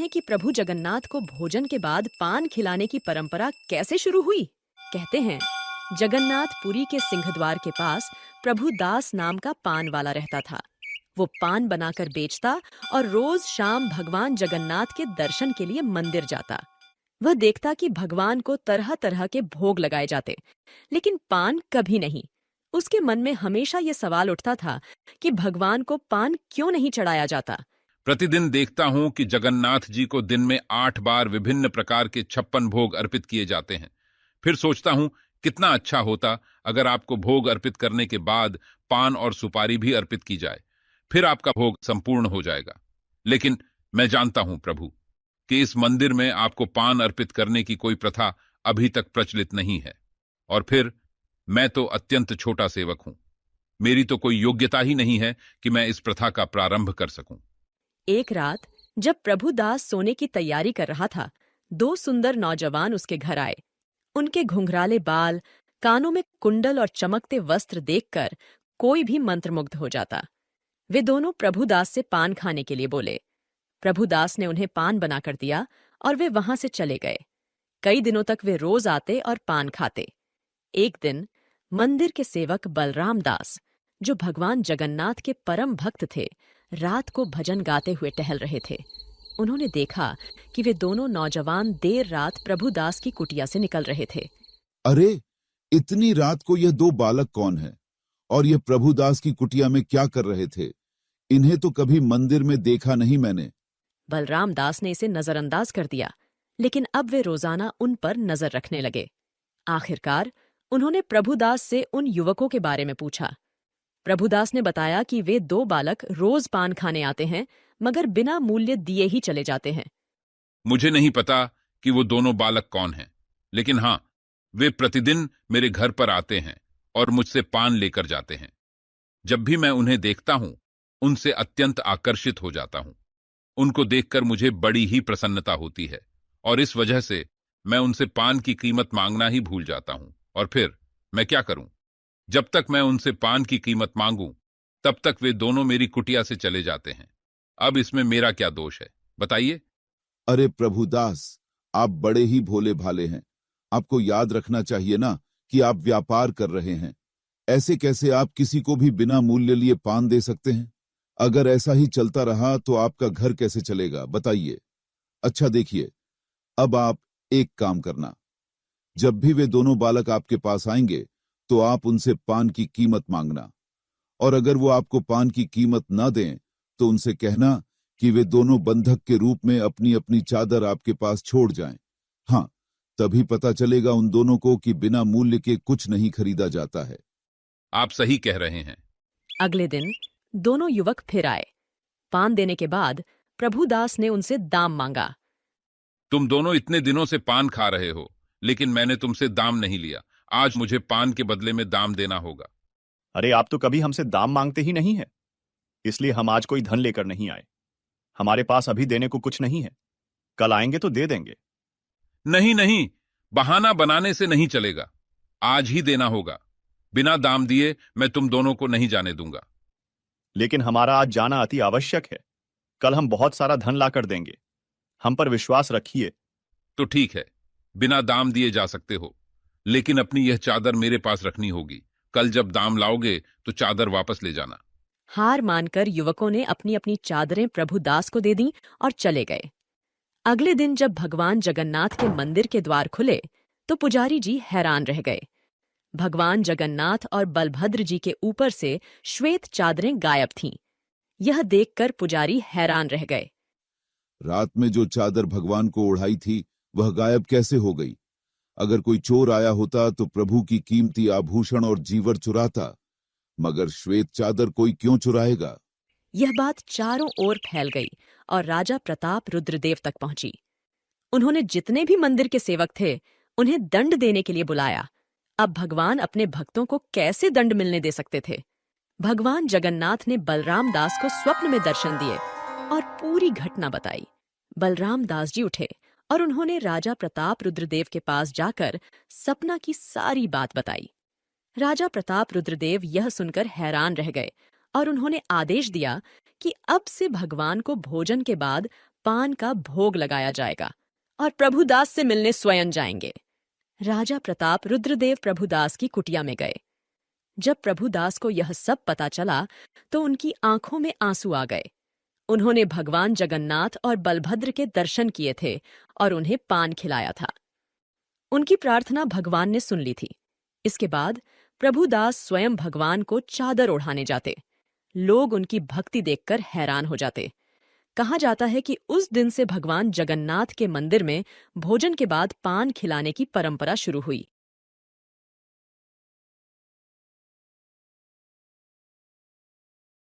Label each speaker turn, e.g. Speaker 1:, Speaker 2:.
Speaker 1: हैं कि प्रभु जगन्नाथ को भोजन के बाद पान खिलाने की परंपरा कैसे शुरू हुई। कहते हैं, जगन्नाथ पुरी के सिंहद्वार के पास प्रभु दास नाम का पान वाला रहता था। वो पान बनाकर बेचता और रोज शाम भगवान जगन्नाथ के दर्शन के लिए मंदिर जाता। वह देखता कि भगवान को तरह तरह के भोग लगाए जाते, लेकिन पान कभी नहीं। उसके मन में हमेशा ये सवाल उठता था कि भगवान को पान क्यों नहीं चढ़ाया जाता।
Speaker 2: प्रतिदिन देखता हूं कि जगन्नाथ जी को दिन में 8 बार विभिन्न प्रकार के 56 भोग अर्पित किए जाते हैं। फिर सोचता हूं कितना अच्छा होता अगर आपको भोग अर्पित करने के बाद पान और सुपारी भी अर्पित की जाए, फिर आपका भोग संपूर्ण हो जाएगा। लेकिन मैं जानता हूं प्रभु कि इस मंदिर में आपको पान अर्पित करने की कोई प्रथा अभी तक प्रचलित नहीं है, और फिर मैं तो अत्यंत छोटा सेवक हूं। मेरी तो कोई योग्यता ही नहीं है कि मैं इस प्रथा का प्रारंभ कर सकूं।
Speaker 1: एक रात जब प्रभु दास सोने की तैयारी कर रहा था, 2 सुंदर नौजवान उसके घर आए। उनके घुंघराले बाल, कानों में कुंडल और चमकते वस्त्र देखकर कोई भी मंत्रमुग्ध हो जाता। वे दोनों प्रभु दास से पान खाने के लिए बोले। प्रभु दास ने उन्हें पान बनाकर दिया और वे वहां से चले गए। कई दिनों तक वे रोज आते और पान खाते। एक दिन मंदिर के सेवक बलराम दास, जो भगवान जगन्नाथ के परम भक्त थे, रात को भजन गाते हुए टहल रहे थे। उन्होंने देखा कि वे दोनों नौजवान देर रात प्रभु दास की कुटिया से निकल रहे थे।
Speaker 3: अरे, इतनी रात को यह 2 बालक कौन है और यह प्रभु दास की कुटिया में क्या कर रहे थे? इन्हें तो कभी मंदिर में देखा नहीं मैंने।
Speaker 1: बलराम दास ने इसे नजरअंदाज कर दिया, लेकिन अब वे रोजाना उन पर नजर रखने लगे। आखिरकार उन्होंने प्रभुदास से उन युवकों के बारे में पूछा। प्रभुदास ने बताया कि वे 2 बालक रोज पान खाने आते हैं, मगर बिना मूल्य दिए ही चले जाते हैं।
Speaker 2: मुझे नहीं पता कि वो दोनों बालक कौन हैं, लेकिन हां, वे प्रतिदिन मेरे घर पर आते हैं और मुझसे पान लेकर जाते हैं। जब भी मैं उन्हें देखता हूं, उनसे अत्यंत आकर्षित हो जाता हूं। उनको देखकर मुझे बड़ी ही प्रसन्नता होती है, और इस वजह से मैं उनसे पान की कीमत मांगना ही भूल जाता हूं। और फिर मैं क्या करूं? जब तक मैं उनसे पान की कीमत मांगूं, तब तक वे दोनों मेरी कुटिया से चले जाते हैं। अब इसमें मेरा क्या दोष है, बताइए?
Speaker 3: अरे प्रभुदास, आप बड़े ही भोले भाले हैं। आपको याद रखना चाहिए ना कि आप व्यापार कर रहे हैं। ऐसे कैसे आप किसी को भी बिना मूल्य लिए पान दे सकते हैं? अगर ऐसा ही चलता रहा तो आपका घर कैसे चलेगा, बताइए? अच्छा देखिए, अब आप एक काम करना। जब भी वे दोनों बालक आपके पास आएंगे तो आप उनसे पान की कीमत मांगना, और अगर वो आपको पान की कीमत ना दें तो उनसे कहना कि वे दोनों बंधक के रूप में अपनी अपनी चादर आपके पास छोड़ जाएं। हाँ, तभी पता चलेगा उन दोनों को कि बिना मूल्य के कुछ नहीं खरीदा जाता है।
Speaker 2: आप सही कह रहे हैं।
Speaker 1: अगले दिन दोनों युवक फिर आए। पान देने के बाद प्रभुदास ने उनसे दाम मांगा।
Speaker 2: तुम दोनों इतने दिनों से पान खा रहे हो, लेकिन मैंने तुमसे दाम नहीं लिया। आज मुझे पान के बदले में दाम देना होगा।
Speaker 4: अरे, आप तो कभी हमसे दाम मांगते ही नहीं है, इसलिए हम आज कोई धन लेकर नहीं आए। हमारे पास अभी देने को कुछ नहीं है, कल आएंगे तो दे देंगे।
Speaker 2: नहीं नहीं, बहाना बनाने से नहीं चलेगा। आज ही देना होगा। बिना दाम दिए मैं तुम दोनों को नहीं जाने दूंगा।
Speaker 4: लेकिन हमारा आज जाना अति आवश्यक है। कल हम बहुत सारा धन लाकर देंगे, हम पर विश्वास रखिए।
Speaker 2: तो ठीक है, बिना दाम दिए जा सकते हो, लेकिन अपनी यह चादर मेरे पास रखनी होगी। कल जब दाम लाओगे तो चादर वापस ले जाना।
Speaker 1: हार मानकर युवकों ने अपनी अपनी चादरें प्रभुदास को दे दी और चले गए। अगले दिन जब भगवान जगन्नाथ के मंदिर के द्वार खुले तो पुजारी जी हैरान रह गए। भगवान जगन्नाथ और बलभद्र जी के ऊपर से श्वेत चादरें गायब थीं। यह देखकर पुजारी हैरान रह गए।
Speaker 3: रात में जो चादर भगवान को ओढ़ाई थी वह गायब कैसे हो गई? अगर कोई चोर आया होता तो प्रभु की कीमती आभूषण और जीवर चुराता, मगर श्वेत चादर कोई क्यों चुराएगा?
Speaker 1: यह बात चारों ओर फैल गई और राजा प्रताप रुद्रदेव तक पहुंची। उन्होंने जितने भी मंदिर के सेवक थे उन्हें दंड देने के लिए बुलाया। अब भगवान अपने भक्तों को कैसे दंड मिलने दे सकते थे? भगवान जगन्नाथ ने बलराम दास को स्वप्न में दर्शन दिए और पूरी घटना बताई। बलराम दास जी उठे और उन्होंने राजा प्रताप रुद्रदेव के पास जाकर सपना की सारी बात बताई। राजा प्रताप रुद्रदेव यह सुनकर हैरान रह गए और उन्होंने आदेश दिया कि अब से भगवान को भोजन के बाद पान का भोग लगाया जाएगा और प्रभुदास से मिलने स्वयं जाएंगे। राजा प्रताप रुद्रदेव प्रभुदास की कुटिया में गए। जब प्रभुदास को यह सब पता चला तो उनकी आंखों में आंसू आ गए। उन्होंने भगवान जगन्नाथ और बलभद्र के दर्शन किए थे और उन्हें पान खिलाया था। उनकी प्रार्थना भगवान ने सुन ली थी। इसके बाद प्रभुदास स्वयं भगवान को चादर ओढ़ाने जाते। लोग उनकी भक्ति देखकर हैरान हो जाते। कहा जाता है कि उस दिन से भगवान जगन्नाथ के मंदिर में भोजन के बाद पान खिलाने की परंपरा शुरू हुई।